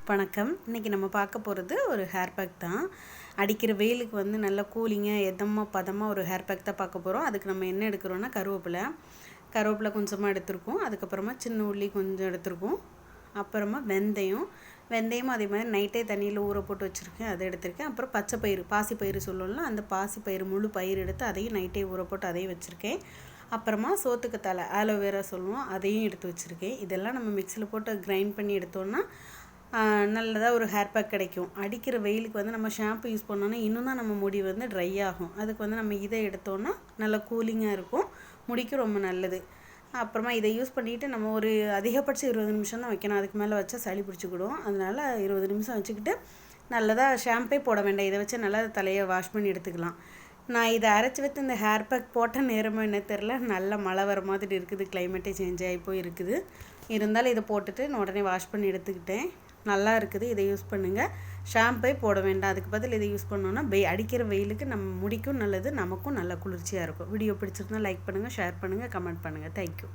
வணக்கம். இன்றைக்கி நம்ம பார்க்க போகிறது ஒரு ஹேர் பேக் தான். அடிக்கிற வெயிலுக்கு நல்லா கூலிங்காக பதமாக ஒரு ஹேர் பேக் தான் பார்க்க போகிறோம். அதுக்கு நம்ம என்ன எடுக்கிறோன்னா கருவேப்பிலை கொஞ்சமாக எடுத்துருக்கோம். அதுக்கப்புறமா சின்ன உள்ளி கொஞ்சம் எடுத்துருக்கோம். அப்புறமா வெந்தயம் அதே மாதிரி நைட்டே தண்ணியில் ஊற போட்டு வச்சுருக்கேன், அதை எடுத்திருக்கேன். அப்புறம் பாசிப்பயிறு சொல்லலாம், அந்த பாசிப்பயிறு முழு பயிர் எடுத்து அதையும் நைட்டே ஊற போட்டு அதையும் வச்சுருக்கேன். அப்புறமா சோத்துக்கு தலை ஆலோவேரா சொல்லுவோம், அதையும் எடுத்து வச்சுருக்கேன். இதெல்லாம் நம்ம மிக்சியில் போட்டு கிரைண்ட் பண்ணி எடுத்தோன்னா நல்லதாக ஒரு ஹேர் பேக் கிடைக்கும். அடிக்கிற வெயிலுக்கு நம்ம ஷாம்பு யூஸ் பண்ணோன்னா இன்னும் தான் நம்ம முடி ட்ரை ஆகும். அதுக்கு நம்ம இதை எடுத்தோன்னா நல்லா கூலிங்காக இருக்கும், முடிக்கு ரொம்ப நல்லது. அப்புறமா இதை யூஸ் பண்ணிவிட்டு நம்ம ஒரு அதிகபட்சம் 20 நிமிஷம் தான் வைக்கணும். அதுக்கு மேலே வச்சா சளி பிடிச்சிக்கிடும். அதனால் 20 நிமிஷம் வச்சுக்கிட்டு நல்லதாக ஷாம்பே போட வேண்டாம், இதை வச்சு நல்லா தலையை வாஷ் பண்ணி எடுத்துக்கலாம். நான் இதை அரைச்சி வச்சு இந்த ஹேர் பேக் போட்ட நேரமோ என்ன தெரில, நல்லா மழை வர மாதிரி இருக்குது, கிளைமேட்டே சேஞ்ச் ஆகி போய் இருக்குது. இருந்தாலும் இதை போட்டுட்டு நான் உடனே வாஷ் பண்ணி எடுத்துக்கிட்டேன். நல்லா இருக்குது, இதை யூஸ் பண்ணுங்கள். ஷாம்பே போட வேண்டாம், அதுக்கு பதில் இதை யூஸ் பண்ணோன்னா அடிக்கிற வெயிலுக்கு நம்ம முடிக்கும் நல்லது, நமக்கும் நல்ல குளிர்ச்சியாக இருக்கும். வீடியோ பிடிச்சிருந்தா லைக் பண்ணுங்கள், ஷேர் பண்ணுங்கள், கமெண்ட் பண்ணுங்கள். தேங்க்யூ.